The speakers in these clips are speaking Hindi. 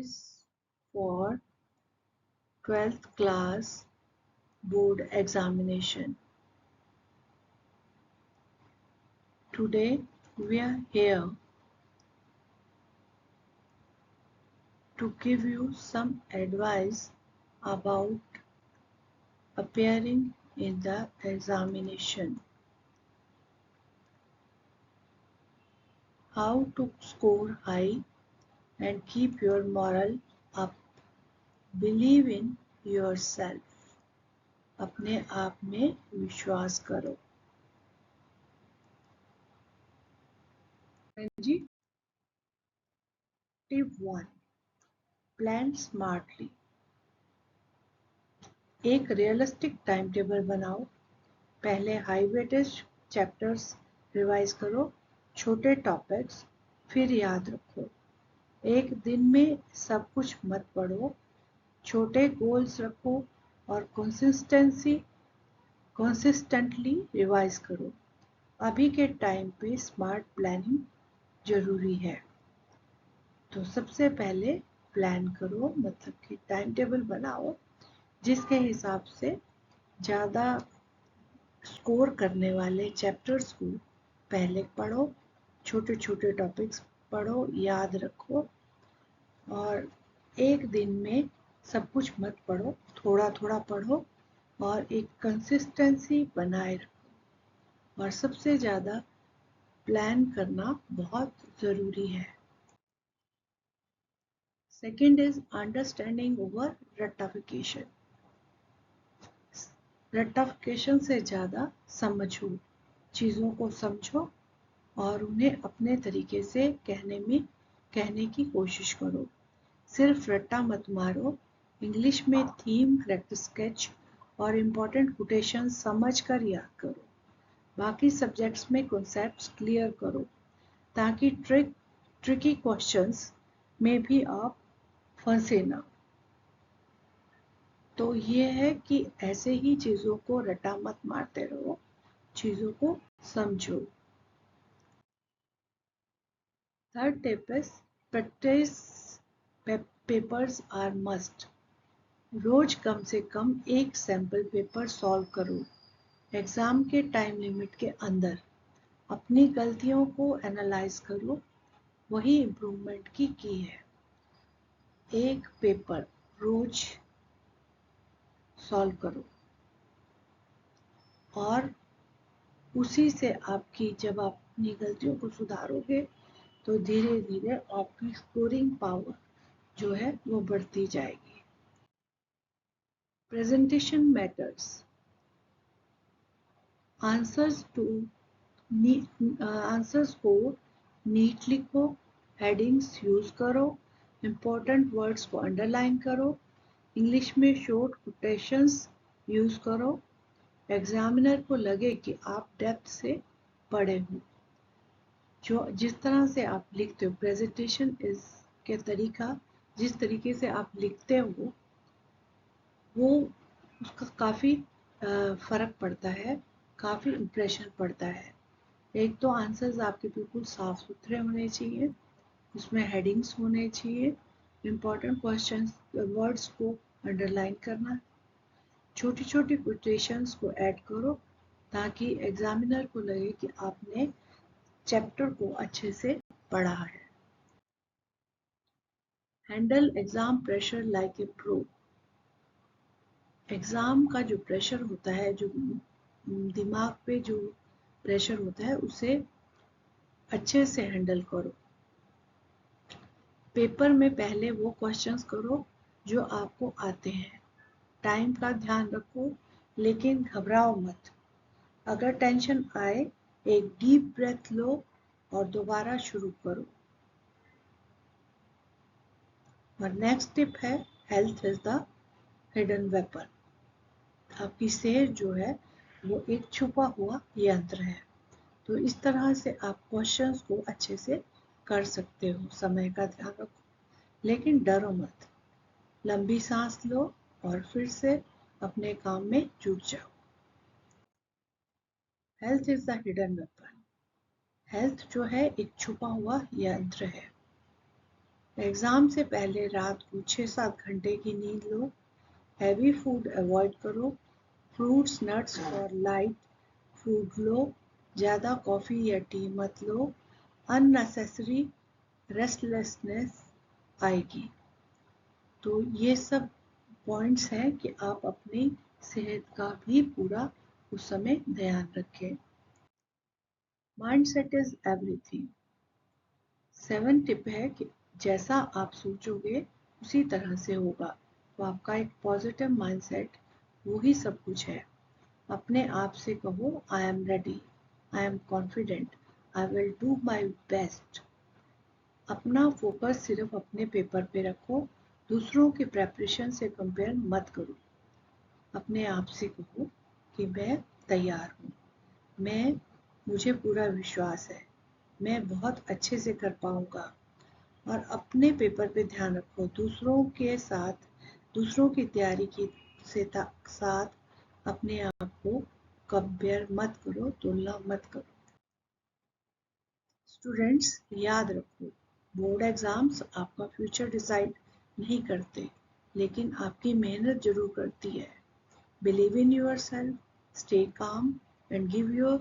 Studies for 12th class board examination. Today we are here to give you some advice about appearing in the examination. How to score high and keep your morale up. Believe in yourself. अपने आप में विश्वास करो. जी. Tip 1. Plan smartly. एक रियलिस्टिक टाइम टेबल बनाओ. पहले हाई वेटेज चैप्टर्स रिवाइज करो, छोटे टॉपिक्स फिर याद रखो. एक दिन में सब कुछ मत पढ़ो, छोटे गोल्स रखो और कंसिस्टेंटली रिवाइज करो. अभी के टाइम पे स्मार्ट प्लानिंग जरूरी है. तो सबसे पहले प्लान करो, मतलब कि टाइम टेबल बनाओ जिसके हिसाब से ज़्यादा स्कोर करने वाले चैप्टर्स को पहले पढ़ो, छोटे छोटे टॉपिक्स पढ़ो, याद रखो और एक दिन में सब कुछ मत पढ़ो, थोड़ा थोड़ा पढ़ो और एक कंसिस्टेंसी बनाए रखो. और सबसे ज़्यादा प्लान करना बहुत ज़रूरी है. सेकेंड इज अंडरस्टैंडिंग ओवर रट्टाफिकेशन. रट्टाफिकेशन से ज़्यादा समझो, चीज़ों को समझो और उन्हें अपने तरीके से कहने की कोशिश करो. सिर्फ रट्टा मत मारो. इंग्लिश में थीम, करेक्ट स्केच और इम्पोर्टेंट कोटेशन समझ कर याद करो. बाकी सब्जेक्ट्स में कॉन्सेप्ट्स क्लियर करो ताकि ट्रिकी क्वेश्चंस में भी आप फंसे ना. तो ये है कि ऐसे ही चीज़ों को रट्टा मत मारते रहो, चीज़ों को समझो. Third tip is practice papers are must. रोज कम से कम एक सैम्पल पेपर सॉल्व करो एग्ज़ाम के टाइम लिमिट के अंदर. अपनी गलतियों को एनालाइज करो, वही इम्प्रूवमेंट की है. एक पेपर रोज सॉल्व करो और उसी से आपकी, जब आप अपनी गलतियों को सुधारोगे तो धीरे धीरे आपकी स्कोरिंग पावर जो है वो बढ़ती जाएगी. Presentation matters. आंसर्स को नीट लिखो, हेडिंग्स यूज करो, इम्पोर्टेंट वर्ड्स को अंडरलाइन करो, इंग्लिश में शॉर्ट कोटेशंस यूज करो. एग्जामिनर को लगे कि आप डेप्थ से पढ़े हो. जो जिस तरह से आप लिखते हो, प्रेजेंटेशन के तरीका, जिस तरीके से आप लिखते हो वो उसका काफ़ी फ़र्क पड़ता है, काफ़ी इम्प्रेशन पड़ता है. एक तो आंसर्स आपके बिल्कुल साफ सुथरे होने चाहिए, उसमें हेडिंग्स होने चाहिए, इम्पोर्टेंट क्वेश्चंस वर्ड्स को अंडरलाइन करना, छोटी छोटी कोटेशंस को ऐड करो ताकि एग्जामिनर को लगे कि आपने चैप्टर को अच्छे से पढ़ा है. Handle exam pressure like a pro. Exam का जो प्रेशर होता है, जो दिमाग पे जो प्रेशर होता है, उसे अच्छे से हैंडल करो. पेपर में पहले वो क्वेश्चंस करो जो आपको आते हैं. टाइम का ध्यान रखो लेकिन घबराओ मत. अगर टेंशन आए, एक डीप ब्रेथ लो और दोबारा शुरू करो. और नेक्स्ट टिप है, health is the hidden weapon. आपकी सेहत जो है वो एक छुपा हुआ यंत्र है. तो इस तरह से आप क्वेश्चंस को अच्छे से कर सकते हो. समय का ध्यान रखो लेकिन डरो मत. लंबी सांस लो और फिर से अपने काम में जुट जाओ. Health is the hidden weapon. Health जो है एक छुपा हुआ यंत्र है. एग्ज़ाम से पहले रात को 6-7 घंटे की नींद लो। हैवी फूड अवॉइड करो। फ्रूट्स नट्स और लाइट फूड लो। ज़्यादा कॉफ़ी या टी मत लो। अननेसेसरी रेस्टलेसनेस आएगी। तो ये सब पॉइंट्स हैं कि आप अपनी सेहत का भी पूरा उस समय ध्यान रखें। Mindset is everything. 7 टिप है कि जैसा आप सोचोगे उसी तरह से होगा। तो आपका एक पॉजिटिव माइंडसेट वो ही सब कुछ है। अपने आप से कहो I am ready, I am confident, I will do my best. अपना फोकस सिर्फ अपने पेपर पे रखो। दूसरों के प्रेपरेशन से कंपेयर मत करो। अपने आप से कहो कि मैं तैयार हूँ, मैं मुझे पूरा विश्वास है, मैं बहुत अच्छे से कर पाऊँगा। और अपने पेपर पे ध्यान रखो। दूसरों के साथ दूसरों की तैयारी की साथ अपने आप को कंपेयर मत करो, तुलना मत करो। स्टूडेंट्स याद रखो, बोर्ड एग्जाम्स आपका फ्यूचर डिसाइड नहीं करते, लेकिन आपकी मेहनत जरूर करती है। Believe in yourself, stay calm and give your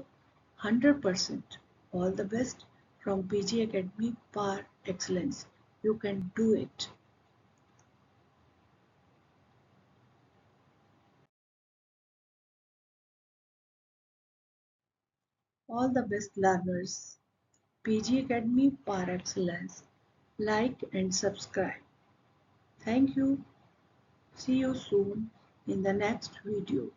100%. All the best from PG Academy par excellence. You can do it. All the best learners. PG Academy par excellence. Like and subscribe. Thank you. See you soon in the next video.